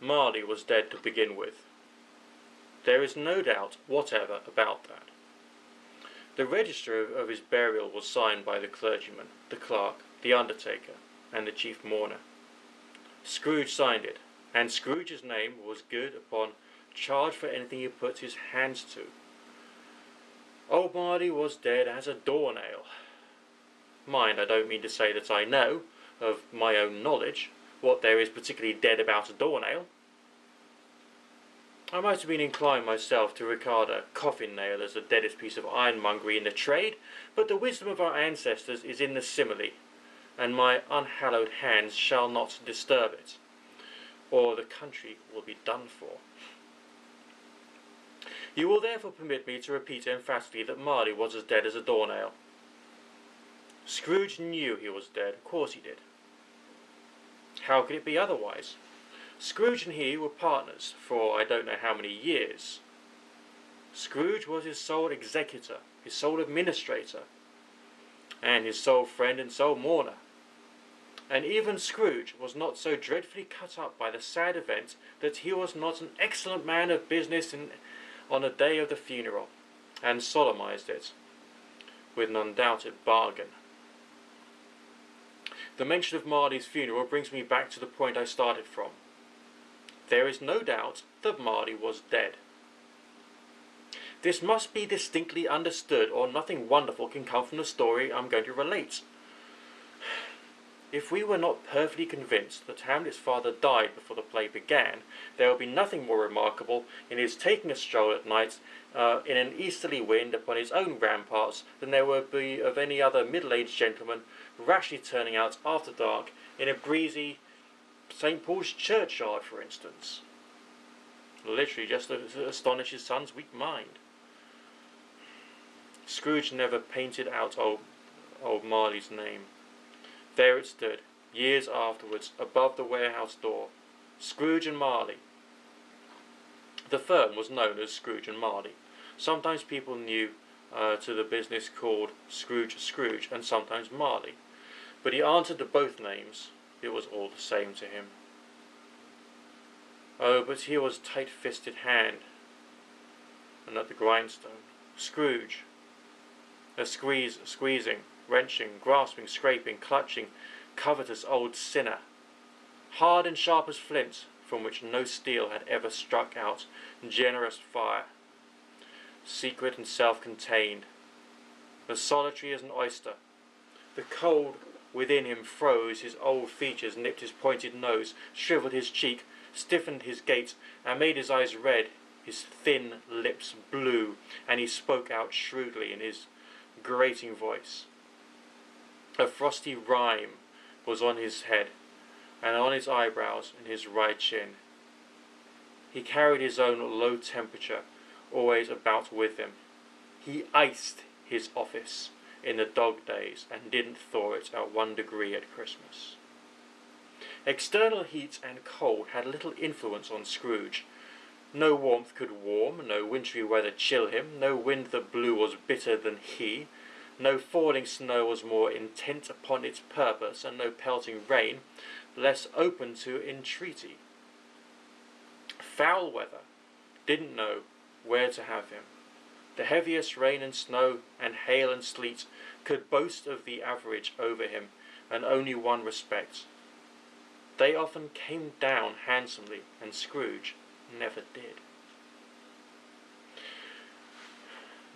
Marley was dead to begin with. There is no doubt whatever about that. The register of his burial was signed by the clergyman, the clerk, the undertaker, and the chief mourner. Scrooge signed it, and Scrooge's name was good upon charge for anything he put his hands to. Old Marley was dead as a doornail. Mind, I don't mean to say that I know, of my own knowledge, what there is particularly dead about a doornail. I might have been inclined myself to regard a coffin nail as the deadest piece of ironmongery in the trade, but the wisdom of our ancestors is in the simile, and my unhallowed hands shall not disturb it, or the country will be done for. You will therefore permit me to repeat emphatically that Marley was as dead as a doornail. Scrooge knew he was dead, of course he did. How could it be otherwise? Scrooge and he were partners for I don't know how many years. Scrooge was his sole executor, his sole administrator, and his sole friend and sole mourner. And even Scrooge was not so dreadfully cut up by the sad event that he was not an excellent man of business on the day of the funeral, and solemnized it with an undoubted bargain. The mention of Marley's funeral brings me back to the point I started from. There is no doubt that Marley was dead. This must be distinctly understood, or nothing wonderful can come from the story I'm going to relate. If we were not perfectly convinced that Hamlet's father died before the play began, there would be nothing more remarkable in his taking a stroll at night in an easterly wind upon his own ramparts than there would be of any other middle-aged gentleman rashly turning out after dark in a breezy St. Paul's churchyard, for instance. Literally just to astonish his son's weak mind. Scrooge never painted out old Marley's name. There it stood, years afterwards, above the warehouse door. Scrooge and Marley. The firm was known as Scrooge and Marley. Sometimes people knew to the business called Scrooge, and sometimes Marley. But he answered to both names. It was all the same to him. Oh, but he was tight-fisted hand, and at the grindstone. Scrooge. A squeezing, wrenching, grasping, scraping, clutching, covetous old sinner, hard and sharp as flint, from which no steel had ever struck out generous fire, secret and self-contained, as solitary as an oyster. The cold within him froze his old features, nipped his pointed nose, shriveled his cheek, stiffened his gait, and made his eyes red, his thin lips blue, and he spoke out shrewdly in his grating voice. A frosty rime was on his head, and on his eyebrows and his right chin. He carried his own low temperature always about with him. He iced his office in the dog days and didn't thaw it at 1 degree at Christmas. External heat and cold had little influence on Scrooge. No warmth could warm, no wintry weather chill him, no wind that blew was bitter than he, no falling snow was more intent upon its purpose, and no pelting rain less open to entreaty. Foul weather didn't know where to have him. The heaviest rain and snow and hail and sleet could boast of the average over him, and only one respect. They often came down handsomely, and Scrooge never did.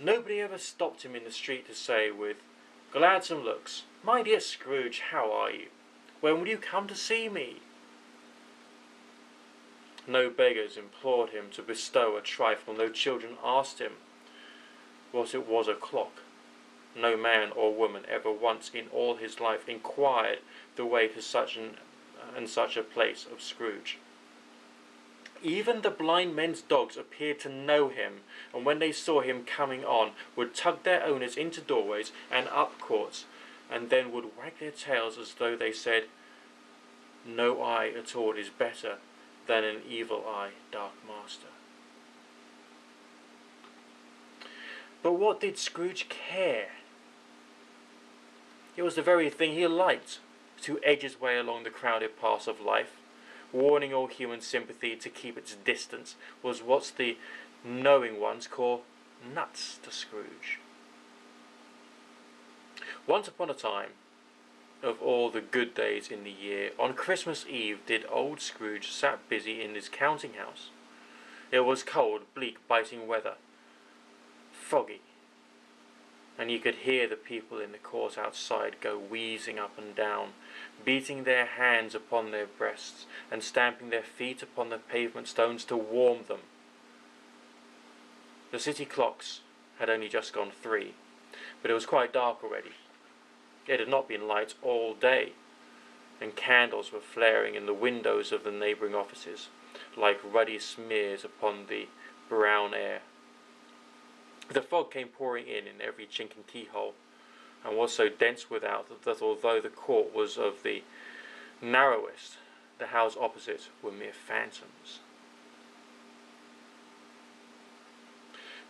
Nobody ever stopped him in the street to say with gladsome looks, "My dear Scrooge, how are you? When will you come to see me?" No beggars implored him to bestow a trifle, no children asked him what it was o'clock. No man or woman ever once in all his life inquired the way to such a place of Scrooge. Even the blind men's dogs appeared to know him, and when they saw him coming on, would tug their owners into doorways and up courts, and then would wag their tails as though they said, "No eye at all is better than an evil eye, dark master." But what did Scrooge care? It was the very thing he liked, to edge his way along the crowded paths of life, warning all human sympathy to keep its distance, was what the knowing ones call nuts to Scrooge. Once upon a time, of all the good days in the year, on Christmas Eve did old Scrooge sat busy in his counting house. It was cold, bleak, biting weather, foggy, and you could hear the people in the court outside go wheezing up and down, beating their hands upon their breasts and stamping their feet upon the pavement stones to warm them. The city clocks had only just gone 3, but it was quite dark already. It had not been light all day, and candles were flaring in the windows of the neighbouring offices, like ruddy smears upon the brown air. The fog came pouring in every chink and keyhole, and was so dense without that although the court was of the narrowest, the houses opposite were mere phantoms.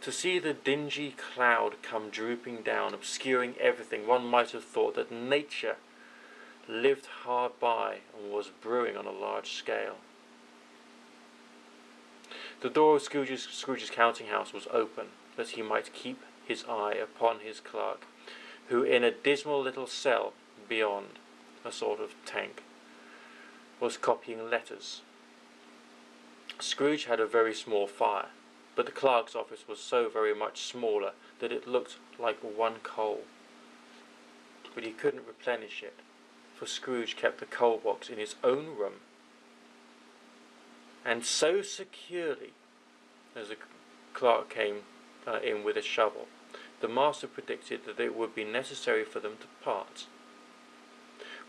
To see the dingy cloud come drooping down, obscuring everything, one might have thought that nature lived hard by and was brewing on a large scale. The door of Scrooge's counting house was open, that he might keep his eye upon his clerk, who in a dismal little cell beyond, a sort of tank, was copying letters. Scrooge had a very small fire, but the clerk's office was so very much smaller that it looked like one coal. But he couldn't replenish it, for Scrooge kept the coal box in his own room, and so securely, as the clerk came in with a shovel, the master predicted that it would be necessary for them to part.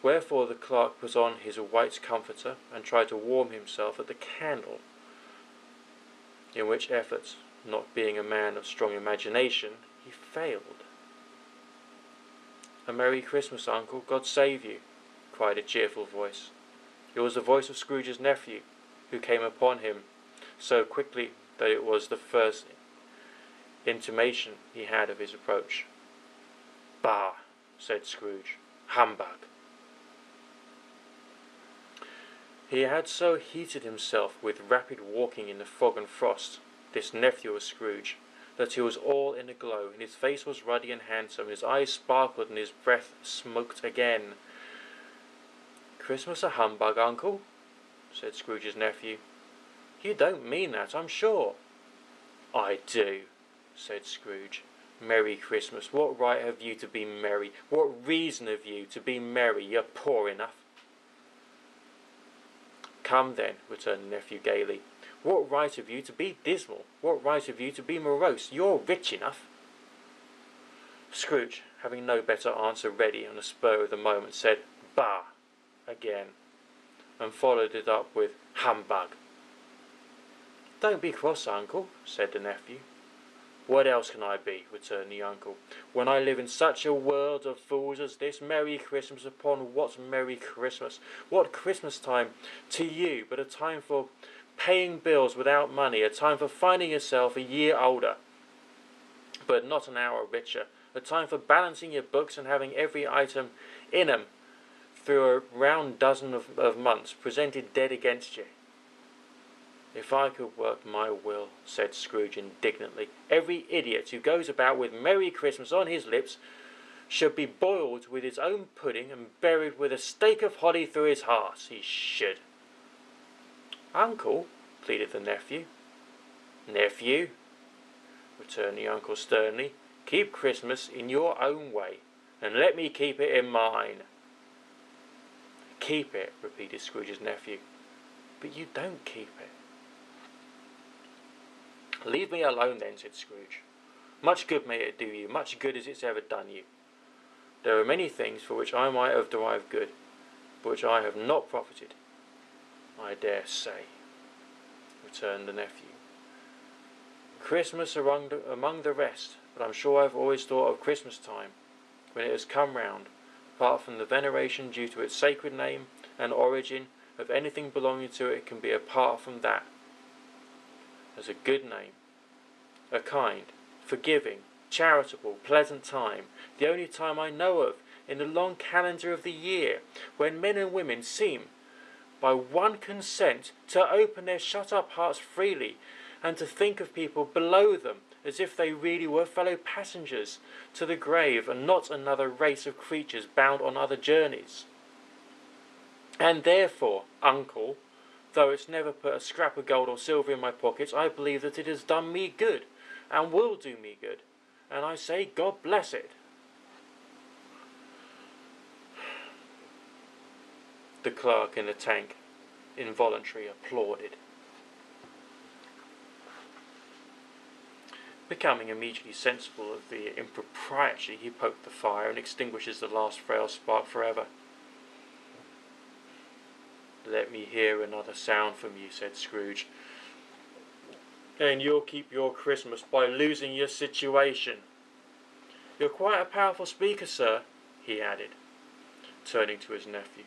Wherefore the clerk put on his white comforter and tried to warm himself at the candle, in which effort, not being a man of strong imagination, he failed. "A Merry Christmas, Uncle, God save you," cried a cheerful voice. It was the voice of Scrooge's nephew, who came upon him so quickly that it was the first intimation he had of his approach. "Bah!" said Scrooge. "Humbug!" He had so heated himself with rapid walking in the fog and frost, this nephew of Scrooge, that he was all in a glow, and his face was ruddy and handsome, his eyes sparkled, and his breath smoked again. "Christmas a humbug, Uncle?" said Scrooge's nephew. "You don't mean that, I'm sure." "I do," said Scrooge. "Merry Christmas. What right have you to be merry? What reason have you to be merry? You're poor enough." "Come then," returned the nephew gaily. "What right have you to be dismal? What right have you to be morose? You're rich enough." Scrooge, having no better answer ready on the spur of the moment, said "Bah!" again, and followed it up with "Humbug!" "Don't be cross, Uncle," said the nephew. "What else can I be?" returned the uncle, "when I live in such a world of fools as this? Merry Christmas upon what Merry Christmas? What Christmas time to you but a time for paying bills without money, a time for finding yourself a year older, but not an hour richer, a time for balancing your books and having every item in 'em through a round dozen of months presented dead against you." "If I could work my will," said Scrooge indignantly, "every idiot who goes about with Merry Christmas on his lips should be boiled with his own pudding and buried with a stake of holly through his heart. He should." "Uncle," pleaded the nephew. "Nephew," returned the uncle sternly, "keep Christmas in your own way, and let me keep it in mine." "Keep it," repeated Scrooge's nephew. "But you don't keep it." "Leave me alone then," said Scrooge. "Much good may it do you, much good as it's ever done you. There are many things for which I might have derived good, but which I have not profited." "I dare say," returned the nephew. "Christmas among the rest, but I'm sure I've always thought of Christmas time, when it has come round, apart from the veneration due to its sacred name and origin of anything belonging to it can be apart from that, as a good name, a kind, forgiving, charitable, pleasant time, the only time I know of in the long calendar of the year, when men and women seem, by one consent, to open their shut-up hearts freely, and to think of people below them as if they really were fellow passengers to the grave and not another race of creatures bound on other journeys. And therefore, uncle, though it's never put a scrap of gold or silver in my pockets, I believe that it has done me good, and will do me good, and I say God bless it. The clerk in the tank involuntarily applauded. Becoming immediately sensible of the impropriety, he poked the fire and extinguishes the last frail spark forever. "Let me hear another sound from you," said Scrooge, "and you'll keep your Christmas by losing your situation. You're quite a powerful speaker, sir," he added, turning to his nephew.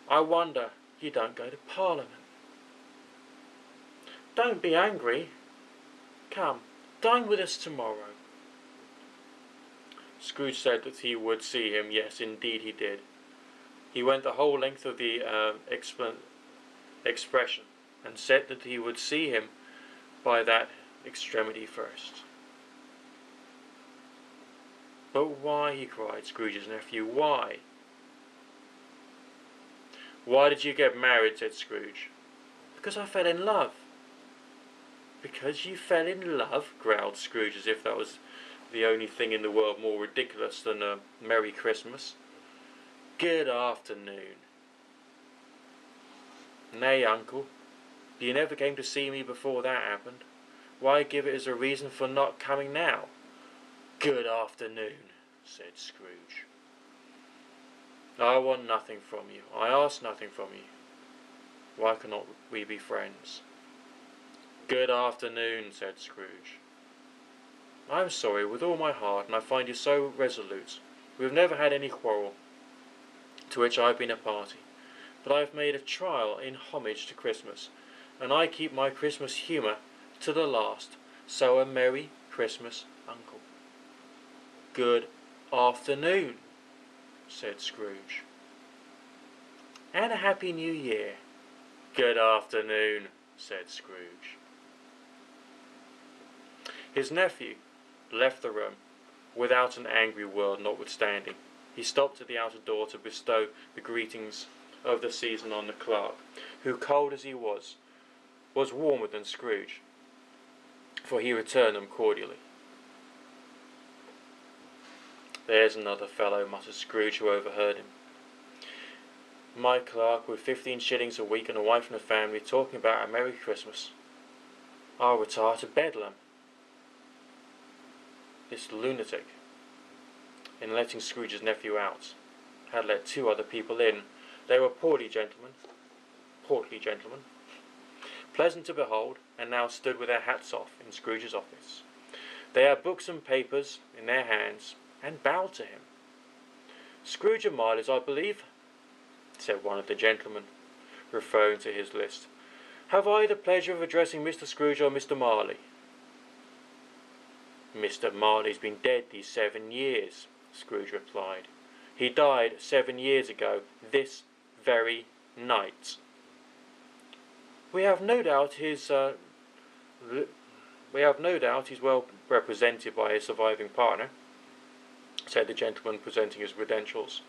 "I wonder you don't go to Parliament." "Don't be angry. Come, dine with us tomorrow." Scrooge said that he would see him. Yes, indeed he did. He went the whole length of the expression, and said that he would see him by that extremity first. "But why?" he cried, Scrooge's nephew. "Why?" "Why did you get married?" said Scrooge. "Because I fell in love." "Because you fell in love?" growled Scrooge, as if that was the only thing in the world more ridiculous than a Merry Christmas. "Good afternoon." "Nay, uncle, you never came to see me before that happened. Why give it as a reason for not coming now?" "Good afternoon," said Scrooge. "I want nothing from you. I ask nothing from you. Why cannot we be friends?" "Good afternoon," said Scrooge. "I am sorry with all my heart, and I find you so resolute. We have never had any quarrel to which I have been a party, but I have made a trial in homage to Christmas, and I keep my Christmas humour to the last. So a Merry Christmas, uncle." "Good afternoon," said Scrooge. "And a Happy New Year." "Good afternoon," said Scrooge. His nephew left the room, without an angry word notwithstanding. He stopped at the outer door to bestow the greetings of the season on the clerk, who, cold as he was warmer than Scrooge, for he returned them cordially. "There's another fellow," muttered Scrooge, who overheard him. "My clerk, with 15 shillings a week and a wife and a family, talking about a Merry Christmas. I'll retire to Bedlam." This lunatic, in letting Scrooge's nephew out, had let 2 other people in. They were portly gentlemen, pleasant to behold, and now stood with their hats off in Scrooge's office. They had books and papers in their hands, and bowed to him. "Scrooge and Marleys, I believe," said one of the gentlemen, referring to his list. "Have I the pleasure of addressing Mr. Scrooge or Mr. Marley?" "Mr. Marley's been dead these 7 years," Scrooge replied. "He died 7 years ago, this very night." We have no doubt he's well represented by his surviving partner," said the gentleman, presenting his credentials.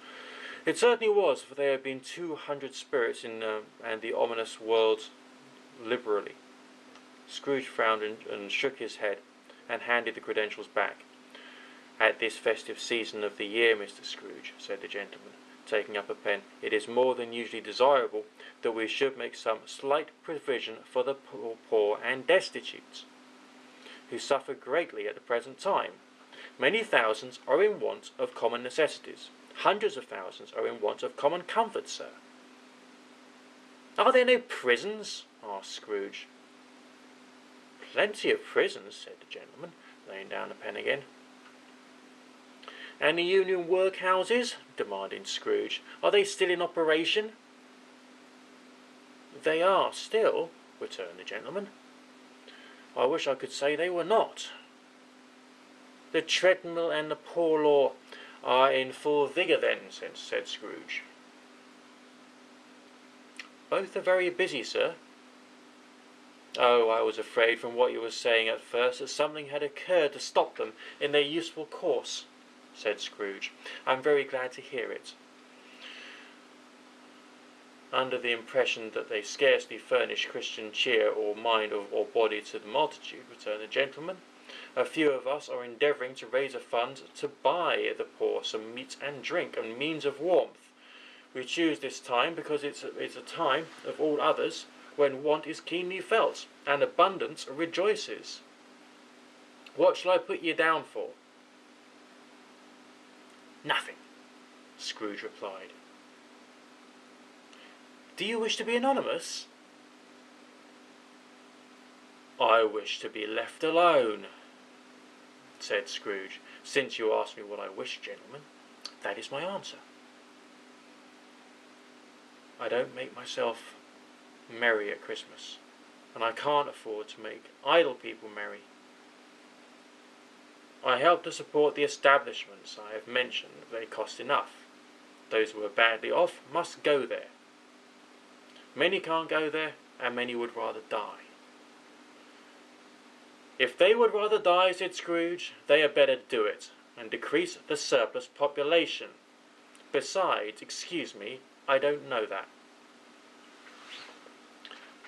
"It certainly was, for there have been 200 spirits in and the ominous world liberally." Scrooge frowned and shook his head, and handed the credentials back. "At this festive season of the year, Mr. Scrooge," said the gentleman, taking up a pen, "it is more than usually desirable that we should make some slight provision for the poor and destitute, who suffer greatly at the present time. Many thousands are in want of common necessities. Hundreds of thousands are in want of common comfort, sir." "Are there no prisons?" asked Scrooge. "Plenty of prisons," said the gentleman, laying down the pen again. "And the union workhouses?" demanded Scrooge. "Are they still in operation?" "They are still," returned the gentleman. "I wish I could say they were not." "The treadmill and the poor law are in full vigour then," said Scrooge. Both are very busy, sir. Oh, I was afraid from what you were saying at first that something had occurred to stop them in their useful course, said Scrooge. I'm very glad to hear it. Under the impression that they scarcely furnish Christian cheer or mind or body to the multitude, returned the gentleman, a few of us are endeavouring to raise a fund to buy the poor some meat and drink and means of warmth. We choose this time because it's a time of all others when want is keenly felt and abundance rejoices. What shall I put you down for? Nothing, Scrooge replied. Do you wish to be anonymous? I wish to be left alone, said Scrooge. Since you ask me what I wish, gentlemen, that is my answer. I don't make myself merry at Christmas, and I can't afford to make idle people merry. I help to support the establishments I have mentioned. They cost enough. Those who are badly off must go there. Many can't go there, and many would rather die. If they would rather die, said Scrooge, they had better do it, and decrease the surplus population. Besides, excuse me, I don't know that.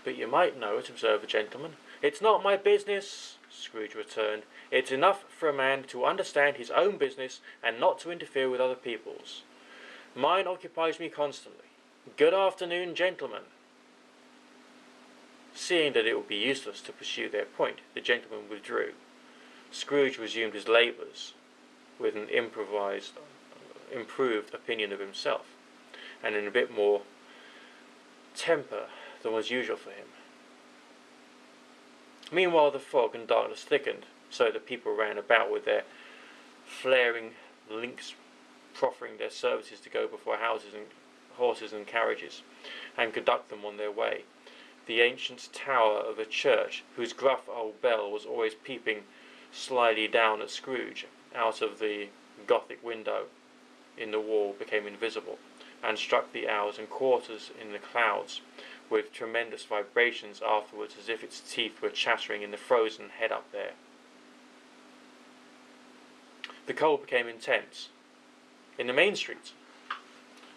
But you might know it, observed the gentleman. It's not my business, Scrooge returned. It's enough for a man to understand his own business and not to interfere with other people's. Mine occupies me constantly. Good afternoon, gentlemen. Seeing that it would be useless to pursue their point, the gentleman withdrew. Scrooge resumed his labours with an improved opinion of himself, and in a bit more temper than was usual for him. Meanwhile the fog and darkness thickened, so that people ran about with their flaring links, proffering their services to go before houses and horses and carriages, and conduct them on their way. The ancient tower of a church, whose gruff old bell was always peeping slyly down at Scrooge out of the Gothic window in the wall, became invisible, and struck the hours and quarters in the clouds, with tremendous vibrations afterwards, as if its teeth were chattering in the frozen head up there. The cold became intense. In the main street,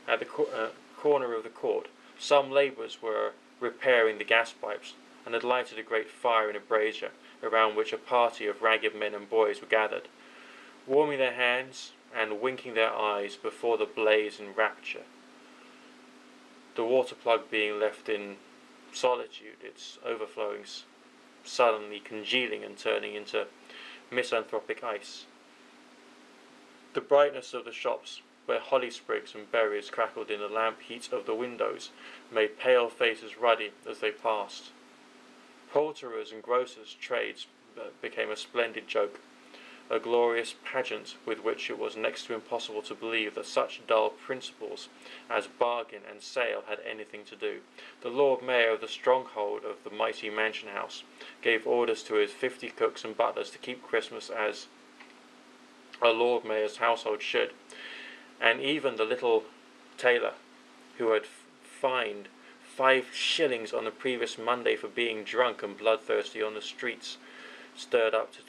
at the corner of the court, some labourers were repairing the gas pipes, and had lighted a great fire in a brazier, around which a party of ragged men and boys were gathered, warming their hands and winking their eyes before the blaze in rapture. The water plug being left in solitude, its overflowings suddenly congealing and turning into misanthropic ice. The brightness of the shops, where holly sprigs and berries crackled in the lamp heat of the windows, made pale faces ruddy as they passed. Poulterers' and grocers' trades became a splendid joke, a glorious pageant with which it was next to impossible to believe that such dull principles as bargain and sale had anything to do. The Lord Mayor of the stronghold of the mighty mansion house gave orders to his 50 cooks and butlers to keep Christmas as a Lord Mayor's household should, and even the little tailor, who had fined 5 shillings on the previous Monday for being drunk and bloodthirsty on the streets, stirred up to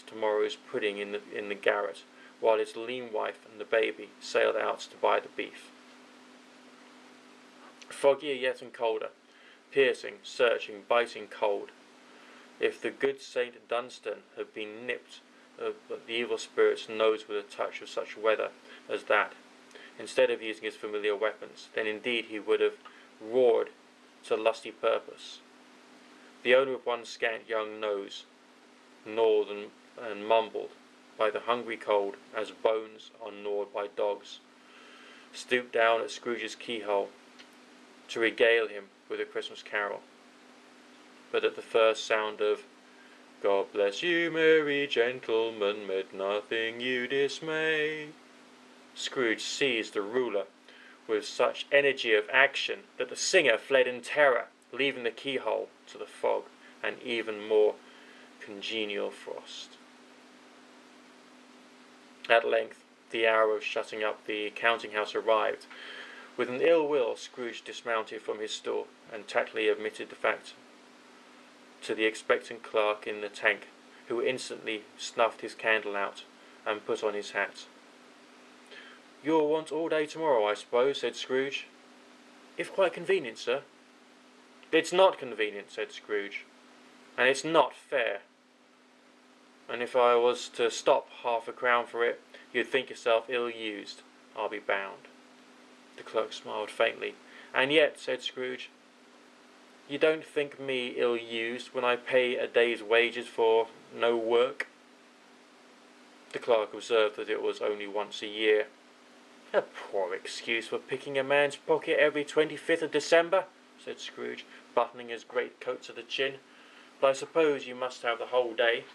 tomorrow's pudding in the garret, while his lean wife and the baby sailed out to buy the beef. Foggier yet and colder, piercing, searching, biting cold. If the good Saint Dunstan had been nipped of the evil spirit's nose with a touch of such weather as that, instead of using his familiar weapons, then indeed he would have roared to lusty purpose. The owner of one scant young nose, gnawed and mumbled by the hungry cold, as bones are gnawed by dogs, stooped down at Scrooge's keyhole to regale him with a Christmas carol. But at the first sound of "God bless you, merry gentlemen, let nothing you dismay," Scrooge seized the ruler with such energy of action that the singer fled in terror, leaving the keyhole to the fog and even more congenial frost. At length the hour of shutting up the counting-house arrived, With an ill will, Scrooge dismounted from his stool and tactfully admitted the fact to the expectant clerk in the tank, who instantly snuffed his candle out and put on his hat. "You'll want all day tomorrow, I suppose," said Scrooge. "If quite convenient, sir." "It's not convenient," said Scrooge, "and it's not fair. And if I was to stop £0.50 for it, you'd think yourself ill-used, I'll be bound." The clerk smiled faintly. "And yet," said Scrooge, "you don't think me ill-used when I pay a day's wages for no work?" The clerk observed that it was only once a year. "A poor excuse for picking a man's pocket every 25th of December," said Scrooge, buttoning his greatcoat to the chin. "But I suppose you must have the whole day.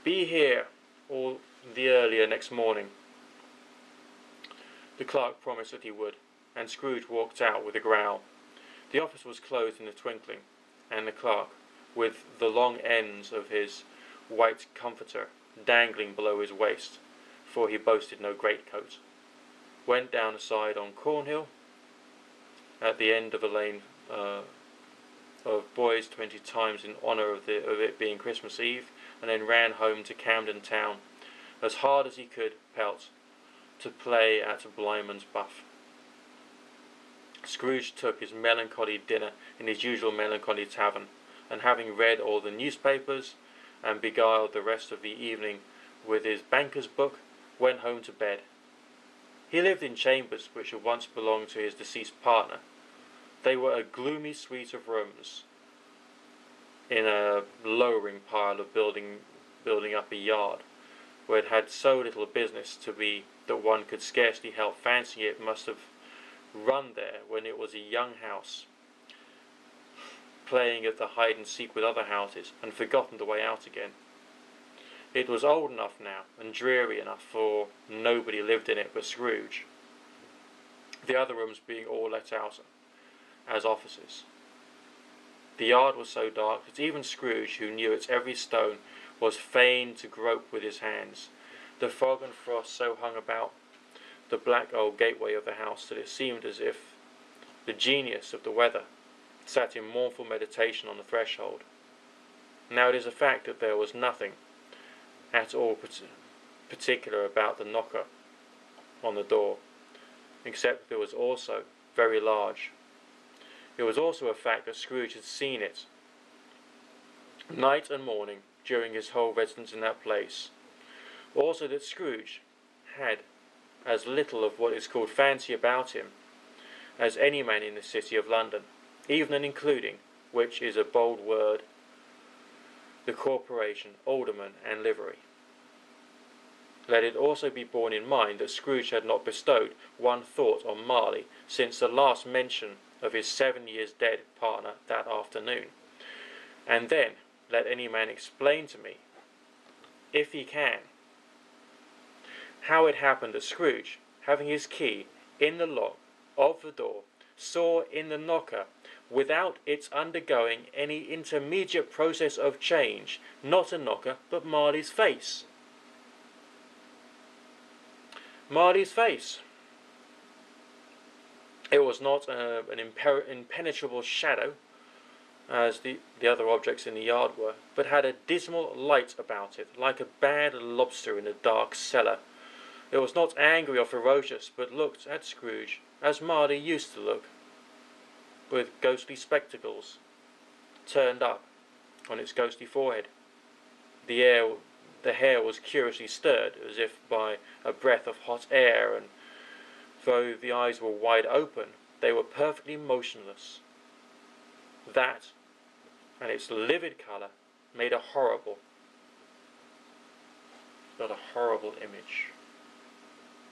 Be here all the earlier next morning." The clerk promised that he would, and Scrooge walked out with a growl. The office was closed in a twinkling, and the clerk, with the long ends of his white comforter dangling below his waist, for he boasted no greatcoat, went down a side on Cornhill, at the end of a lane of boys 20 times in honour of it being Christmas Eve, and then ran home to Camden Town as hard as he could pelt to play at Blyman's Buff. Scrooge took his melancholy dinner in his usual melancholy tavern, and having read all the newspapers and beguiled the rest of the evening with his banker's book, went home to bed. He lived in chambers which had once belonged to his deceased partner. They were a gloomy suite of rooms in a lowering pile of building up a yard, where it had so little business to be that one could scarcely help fancying it must have run there when it was a young house, playing at the hide-and-seek with other houses, and forgotten the way out again. It was old enough now, and dreary enough, for nobody lived in it but Scrooge, the other rooms being all let out as offices. The yard was so dark that even Scrooge, who knew its every stone, was fain to grope with his hands. The fog and frost so hung about the black old gateway of the house that it seemed as if the genius of the weather sat in mournful meditation on the threshold. Now it is a fact that there was nothing at all particular about the knocker on the door, except that it was also very large. It was also a fact that Scrooge had seen it night and morning during his whole residence in that place. Also that Scrooge had as little of what is called fancy about him as any man in the city of London, even and including, which is a bold word, the corporation, alderman, and livery. Let it also be borne in mind that Scrooge had not bestowed one thought on Marley since the last mention of his 7 years dead partner that afternoon. And then let any man explain to me, if he can, how it happened that Scrooge, having his key in the lock of the door, saw in the knocker, without its undergoing any intermediate process of change, not a knocker, but Marley's face. Marley's face. It was not an impenetrable shadow, as the other objects in the yard were, but had a dismal light about it, like a bad lobster in a dark cellar. It was not angry or ferocious, but looked at Scrooge as Marley used to look, with ghostly spectacles turned up on its ghostly forehead. The hair was curiously stirred, as if by a breath of hot air, and though the eyes were wide open, they were perfectly motionless. That, and its livid colour, made a horrible image.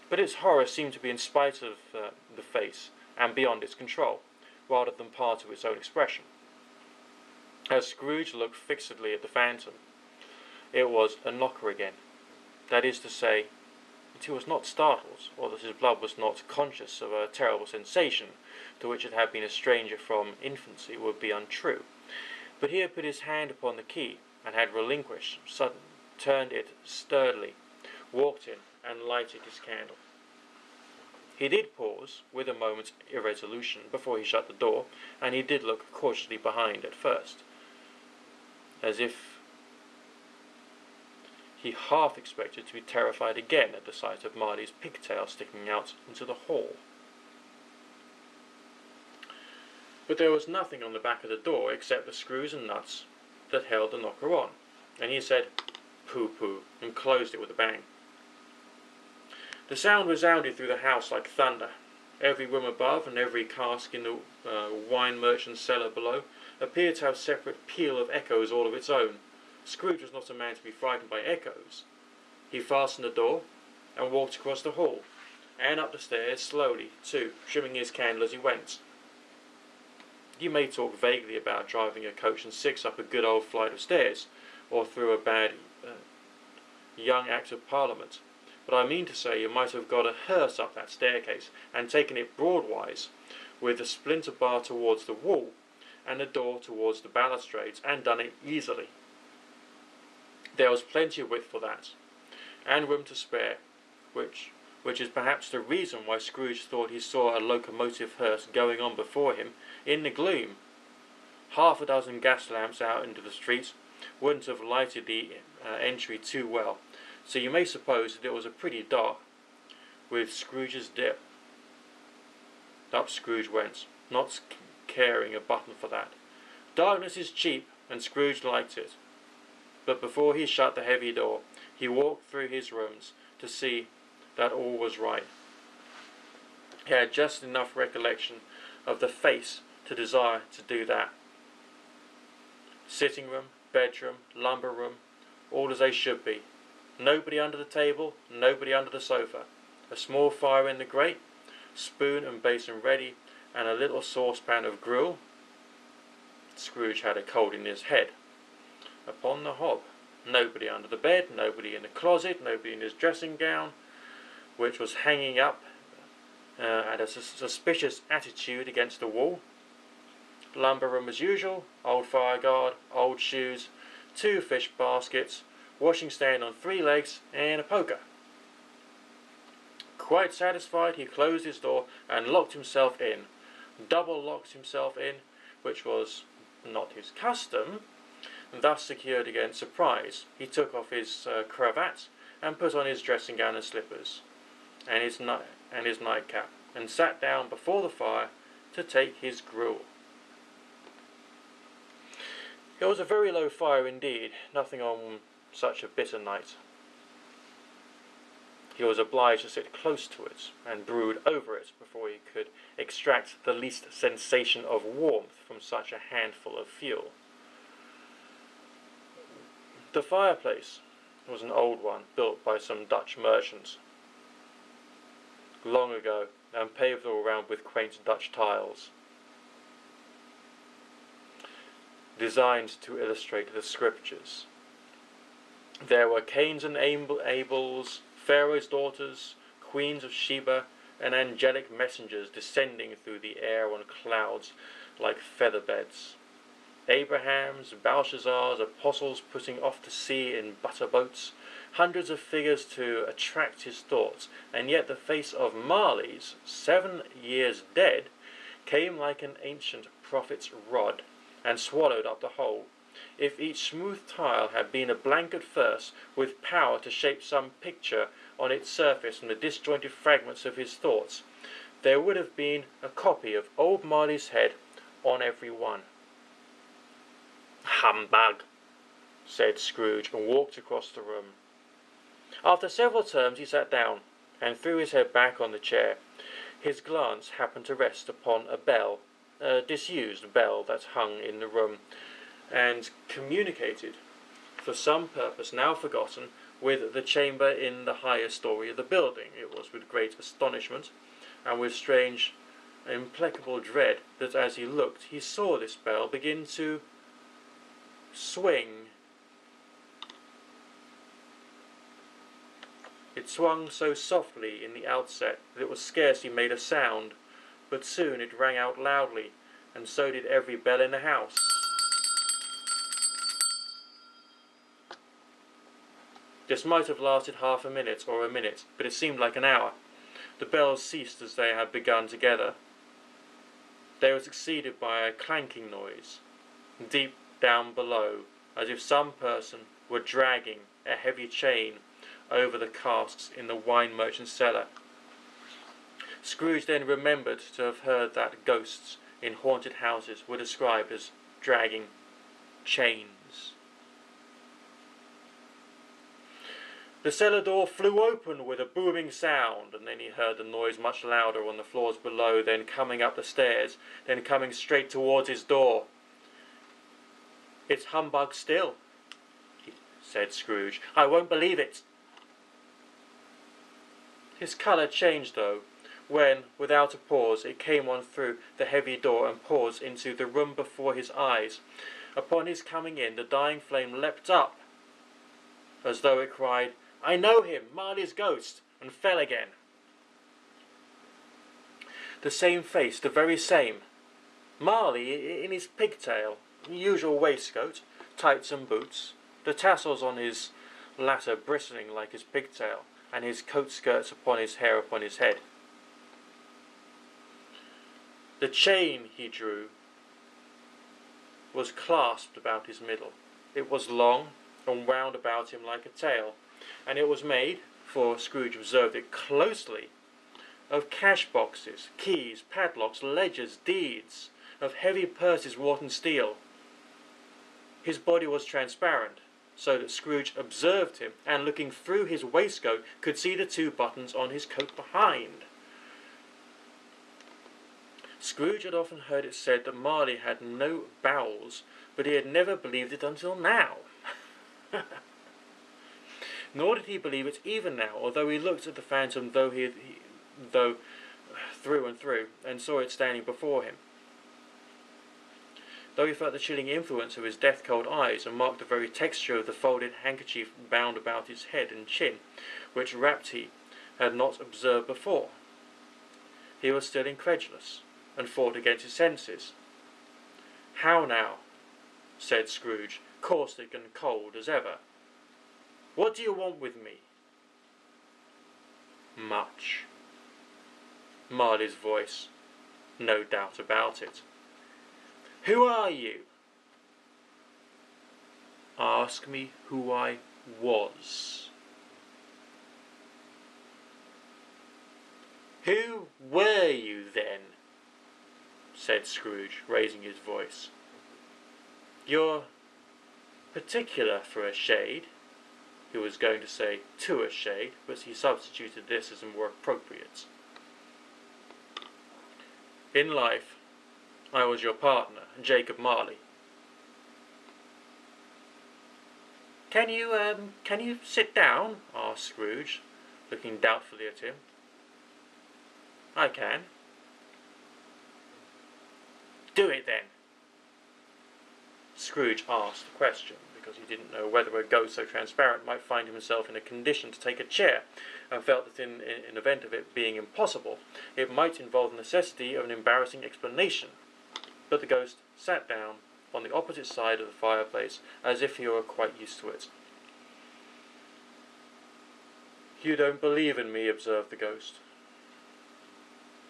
But its horror seemed to be in spite of the face, and beyond its control, rather than part of its own expression. As Scrooge looked fixedly at the phantom, it was a knocker again. That is to say, that he was not startled, or that his blood was not conscious of a terrible sensation to which it had been a stranger from infancy would be untrue. But he had put his hand upon the key, and had relinquished, turned it sturdily, walked in, and lighted his candle. He did pause, with a moment's irresolution, before he shut the door, and he did look cautiously behind at first, as if he half expected to be terrified again at the sight of Marley's pigtail sticking out into the hall. But there was nothing on the back of the door except the screws and nuts that held the knocker on, and he said, "Pooh-pooh," and closed it with a bang. The sound resounded through the house like thunder. Every room above and every cask in the wine merchant's cellar below appeared to have separate peal of echoes all of its own. Scrooge was not a man to be frightened by echoes. He fastened the door and walked across the hall, and up the stairs slowly, too, trimming his candle as he went. You may talk vaguely about driving a coach and six up a good old flight of stairs, or through a bad young Act of Parliament, but I mean to say you might have got a hearse up that staircase and taken it broadwise, with the splinter bar towards the wall and the door towards the balustrades, and done it easily. There was plenty of width for that, and room to spare, which is perhaps the reason why Scrooge thought he saw a locomotive hearse going on before him in the gloom. Half a dozen gas lamps out into the street wouldn't have lighted the entry too well, so you may suppose that it was a pretty dark with Scrooge's dip. Up Scrooge went, not caring a button for that. Darkness is cheap, and Scrooge liked it. But before he shut the heavy door, he walked through his rooms to see that all was right. He had just enough recollection of the face to desire to do that. Sitting room, bedroom, lumber room, all as they should be. Nobody under the table, nobody under the sofa. A small fire in the grate, spoon and basin ready, and a little saucepan of gruel. Scrooge had a cold in his head. Upon the hob. Nobody under the bed, nobody in the closet, nobody in his dressing gown, which was hanging up at a suspicious attitude against the wall. Lumber room as usual, old fire guard, old shoes, 2 fish baskets, washing stand on 3 legs, and a poker. Quite satisfied, he closed his door and locked himself in. Double locked himself in, which was not his custom. Thus secured against surprise, he took off his cravat and put on his dressing gown and slippers, and his nightcap, and sat down before the fire to take his gruel. It was a very low fire indeed, nothing on such a bitter night. He was obliged to sit close to it and brood over it before he could extract the least sensation of warmth from such a handful of fuel. The fireplace was an old one, built by some Dutch merchants long ago, and paved all round with quaint Dutch tiles, designed to illustrate the scriptures. There were Cains and Abels, Pharaoh's daughters, queens of Sheba, and angelic messengers descending through the air on clouds like feather beds. Abrahams, Belshazzars, apostles putting off to sea in butter boats, hundreds of figures to attract his thoughts, and yet the face of Marleys, 7 years dead, came like an ancient prophet's rod, and swallowed up the whole. If each smooth tile had been a blanket verse, with power to shape some picture on its surface from the disjointed fragments of his thoughts, there would have been a copy of old Marley's head on every one. "Humbug," said Scrooge, and walked across the room. After several turns he sat down, and threw his head back on the chair. His glance happened to rest upon a bell, a disused bell that hung in the room, and communicated, for some purpose now forgotten, with the chamber in the higher story of the building. It was with great astonishment, and with strange, implacable dread, that as he looked he saw this bell begin to swing. It swung so softly in the outset that it was scarcely made a sound, but soon it rang out loudly, and so did every bell in the house. This might have lasted half a minute or a minute, but it seemed like an hour. The bells ceased as they had begun together. They were succeeded by a clanking noise, deep down below, as if some person were dragging a heavy chain over the casks in the wine merchant's cellar. Scrooge then remembered to have heard that ghosts in haunted houses were described as dragging chains. The cellar door flew open with a booming sound, and then he heard the noise much louder on the floors below, then coming up the stairs, then coming straight towards his door. "It's humbug still," said Scrooge. "I won't believe it." His colour changed, though, when, without a pause, it came on through the heavy door and paused into the room before his eyes. Upon his coming in, the dying flame leapt up, as though it cried, "I know him, Marley's ghost," and fell again. The same face, the very same. Marley in his pigtail, usual waistcoat, tights and boots, the tassels on his latter bristling like his pigtail, and his coat skirts upon his hair upon his head. The chain he drew was clasped about his middle. It was long and wound about him like a tail, and it was made, for Scrooge observed it closely, of cash boxes, keys, padlocks, ledgers, deeds, of heavy purses wrought in steel. His body was transparent, so that Scrooge observed him, and looking through his waistcoat could see the 2 buttons on his coat behind. Scrooge had often heard it said that Marley had no bowels, but he had never believed it until now. Nor did he believe it even now, although he looked at the phantom though through and through, and saw it standing before him. Though he felt the chilling influence of his death-cold eyes, and marked the very texture of the folded handkerchief bound about his head and chin, which wrapped he had not observed before, he was still incredulous, and fought against his senses. "How now?" said Scrooge, caustic and cold as ever. "What do you want with me?" "Much." Marley's voice. No doubt about it. "Who are you?" "Ask me who I was." "Who were you then?" said Scrooge, raising his voice. "You're particular for a shade." He was going to say "to a shade," but he substituted this as more appropriate. "In life, I was your partner, Jacob Marley." Can you sit down?" asked Scrooge, looking doubtfully at him. "I can." "Do it then." Scrooge asked the question because he didn't know whether a ghost so transparent might find himself in a condition to take a chair, and felt that in event of it being impossible, it might involve the necessity of an embarrassing explanation. But the ghost sat down on the opposite side of the fireplace, as if he were quite used to it. "You don't believe in me," observed the ghost.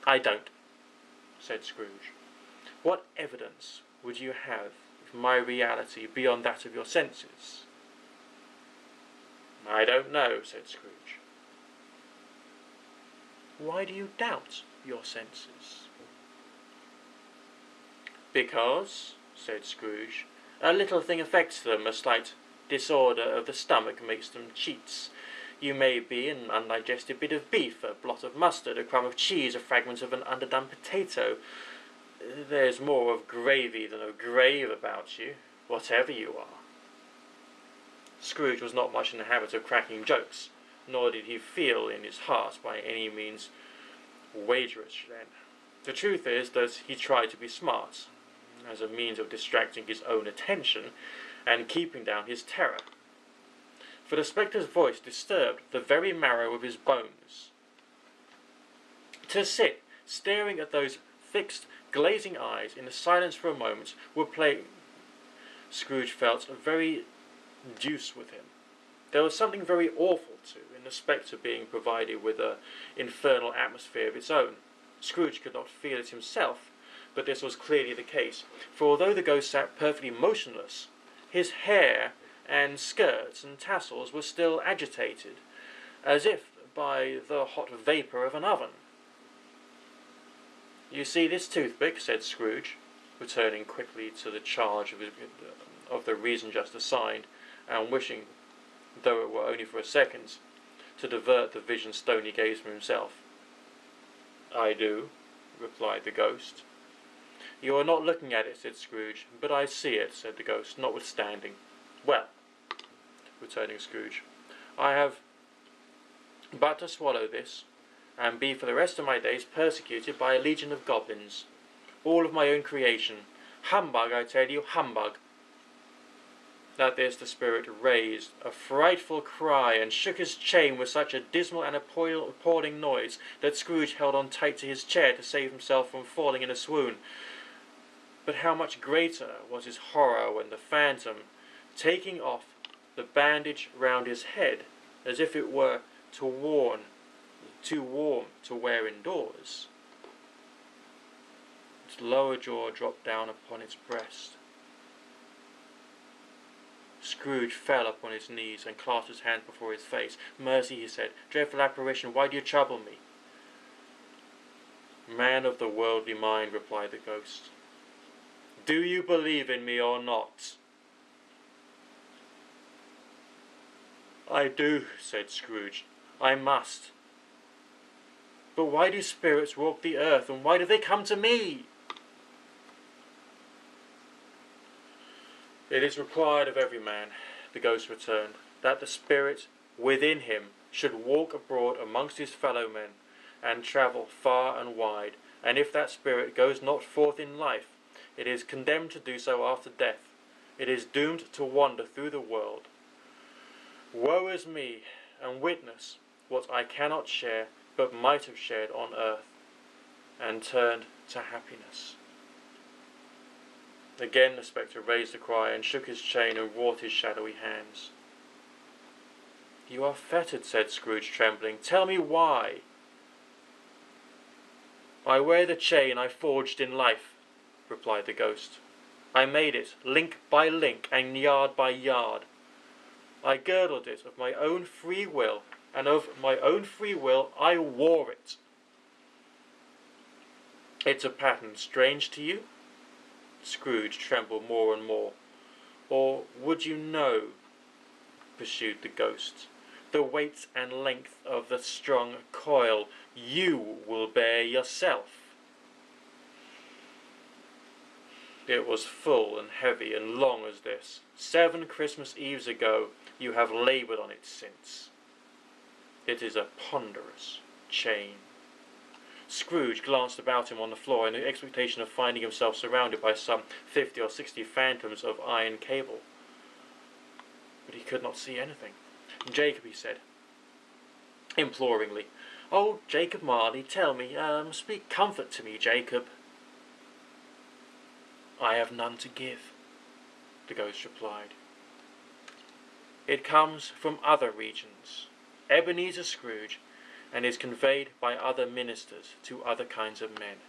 "I don't," said Scrooge. "What evidence would you have of my reality beyond that of your senses?" "I don't know," said Scrooge. "Why do you doubt your senses?" "Because," said Scrooge, "a little thing affects them. A slight disorder of the stomach makes them cheats. You may be an undigested bit of beef, a blot of mustard, a crumb of cheese, a fragment of an underdone potato. There's more of gravy than of grave about you, whatever you are." Scrooge was not much in the habit of cracking jokes, nor did he feel in his heart by any means wagerish then. The truth is that he tried to be smart, as a means of distracting his own attention and keeping down his terror. For the spectre's voice disturbed the very marrow of his bones. To sit staring at those fixed, glazing eyes in the silence for a moment would play, Scrooge felt, a very deuce with him. There was something very awful, too, in the spectre being provided with an infernal atmosphere of its own. Scrooge could not feel it himself, but this was clearly the case, for although the ghost sat perfectly motionless, his hair and skirts and tassels were still agitated, as if by the hot vapour of an oven. "You see this toothpick," said Scrooge, returning quickly to the charge of the reason just assigned, and wishing, though it were only for a second, to divert the vision Stoney gaze from himself. "I do," replied the ghost. "You are not looking at it," said Scrooge. "But I see it," said the ghost, notwithstanding. "Well," returning Scrooge, "I have but to swallow this, and be for the rest of my days persecuted by a legion of goblins, all of my own creation. Humbug, I tell you, humbug." At this the spirit raised a frightful cry and shook his chain with such a dismal and appalling noise that Scrooge held on tight to his chair to save himself from falling in a swoon. But how much greater was his horror when the phantom, taking off the bandage round his head, as if it were too warm to wear indoors, its lower jaw dropped down upon its breast. Scrooge fell upon his knees and clasped his hand before his face. "Mercy," he said, "dreadful apparition, why do you trouble me?" "Man of the worldly mind," replied the ghost, "do you believe in me or not?" "I do," said Scrooge. "I must. But why do spirits walk the earth, and why do they come to me?" "It is required of every man," the ghost returned, "that the spirit within him should walk abroad amongst his fellow men, and travel far and wide, and if that spirit goes not forth in life, it is condemned to do so after death. It is doomed to wander through the world. Woe is me, and witness what I cannot share, but might have shared on earth, and turned to happiness." Again the spectre raised a cry, and shook his chain, and wrought his shadowy hands. "You are fettered," said Scrooge, trembling. "Tell me why." "I wear the chain I forged in life," replied the ghost. "I made it link by link, and yard by yard. I girdled it of my own free will, and of my own free will I wore it. It's a pattern strange to you?" Scrooge trembled more and more. "Or would you know," pursued the ghost, "the weight and length of the strong coil you will bear yourself?" It was full and heavy and long as this. 7 Christmas Eves ago you have laboured on it since. It is a ponderous chain. Scrooge glanced about him on the floor in the expectation of finding himself surrounded by some 50 or 60 phantoms of iron cable. But he could not see anything. "Jacob," he said, imploringly. "Oh, Jacob Marley, tell me, speak comfort to me, Jacob." "I have none to give," the ghost replied. "It comes from other regions, Ebenezer Scrooge, and is conveyed by other ministers to other kinds of men.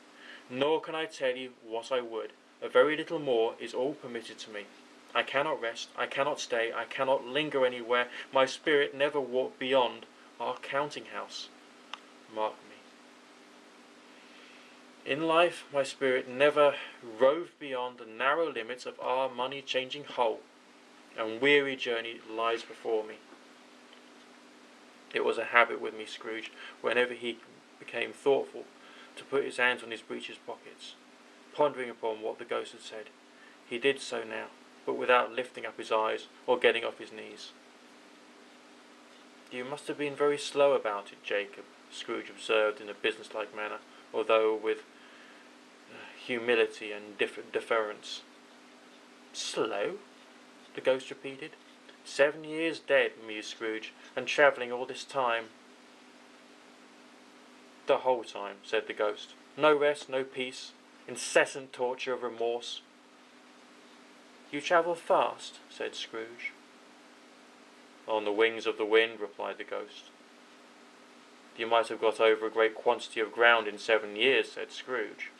Nor can I tell you what I would. A very little more is all permitted to me. I cannot rest, I cannot stay, I cannot linger anywhere. My spirit never walked beyond our counting-house. Mark me. In life my spirit never roved beyond the narrow limits of our money-changing hole, and weary journey lies before me." It was a habit with me, Scrooge, whenever he became thoughtful, to put his hands on his breeches pockets, pondering upon what the ghost had said. He did so now, but without lifting up his eyes or getting off his knees. "You must have been very slow about it, Jacob," Scrooge observed in a businesslike manner, although with humility and deference. "Slow?" the ghost repeated. 7 years dead," mused Scrooge, "and travelling all this time." "The whole time," said the ghost. "No rest, no peace, incessant torture of remorse." "You travel fast," said Scrooge. "On the wings of the wind," replied the ghost. "You might have got over a great quantity of ground in 7 years," said Scrooge.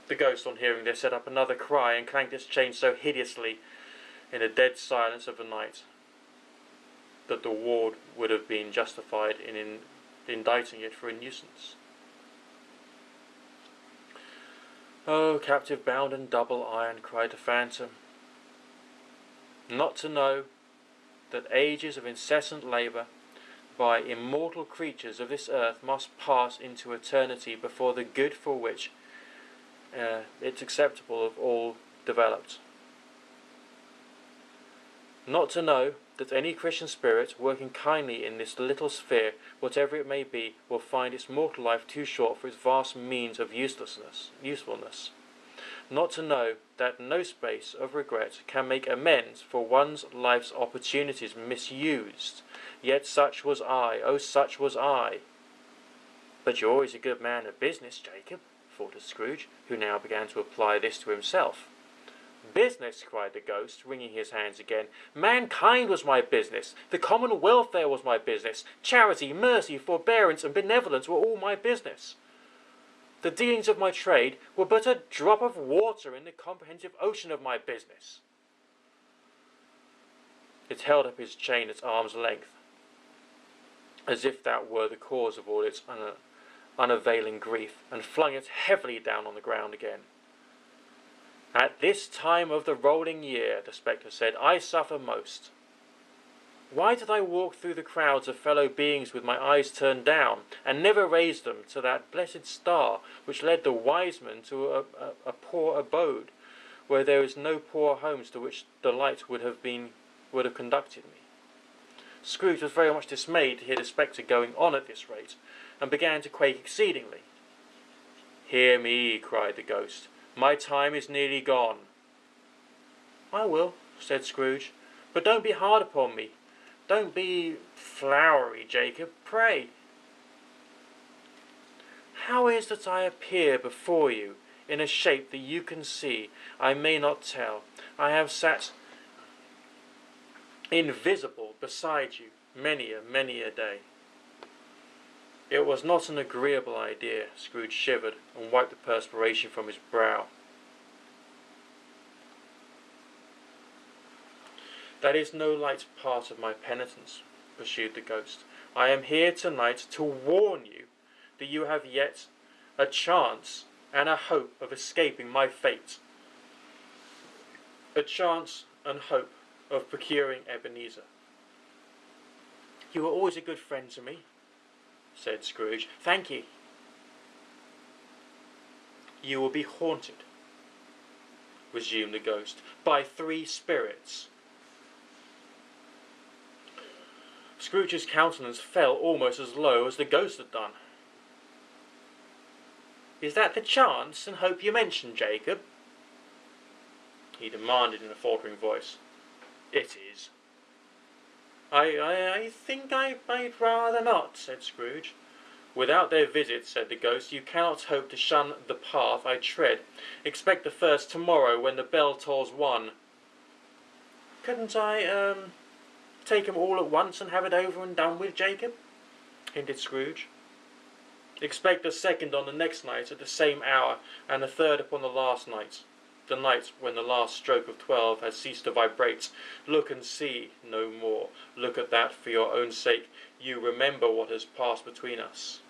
The ghost, on hearing this, set up another cry and clanked its chain so hideously in the dead silence of the night that the ward would have been justified in indicting it for a nuisance. "Oh, captive bound in double iron," cried the phantom, "not to know that ages of incessant labour by immortal creatures of this earth must pass into eternity before the good for which it's acceptable of all developed. Not to know that any Christian spirit working kindly in this little sphere, whatever it may be, will find its mortal life too short for its vast means of usefulness. Not to know that no space of regret can make amends for one's life's opportunities misused. Yet such was I, oh such was I." "But you're always a good man of business, Jacob," thought Scrooge, who now began to apply this to himself. "Business!" cried the ghost, wringing his hands again. "Mankind was my business. The common welfare was my business. Charity, mercy, forbearance, and benevolence were all my business. The dealings of my trade were but a drop of water in the comprehensive ocean of my business." It held up his chain at arm's length, as if that were the cause of all its unavailing grief, and flung it heavily down on the ground again. "At this time of the rolling year," the spectre said, "I suffer most. Why did I walk through the crowds of fellow beings with my eyes turned down, and never raise them to that blessed star which led the wise men to a poor abode, where there is no poor homes to which the light would have conducted me?" Scrooge was very much dismayed to hear the spectre going on at this rate, and began to quake exceedingly. "Hear me," cried the ghost. "My time is nearly gone." "I will," said Scrooge, "but don't be hard upon me. Don't be flowery, Jacob, pray." "How is that I appear before you in a shape that you can see? I may not tell. I have sat invisible beside you many a day." It was not an agreeable idea. Scrooge shivered and wiped the perspiration from his brow. "That is no light part of my penitence," pursued the ghost. "I am here tonight to warn you that you have yet a chance and a hope of escaping my fate. A chance and hope of procuring Ebenezer." "You were always a good friend to me," said Scrooge. "Thank you." "You will be haunted," resumed the ghost, "by 3 spirits. Scrooge's countenance fell almost as low as the ghost had done. "Is that the chance and hope you mentioned, Jacob?" he demanded in a faltering voice. "It is." I think I might rather not," said Scrooge. "Without their visit," said the ghost, "you cannot hope to shun the path I tread. Expect the first tomorrow when the bell tolls 1. "Couldn't I, take 'em all at once and have it over and done with, Jacob?" hinted Scrooge. "Expect the second on the next night at the same hour, and the third upon the last night, the night when the last stroke of 12 has ceased to vibrate. Look and see no more. Look at that for your own sake. You remember what has passed between us."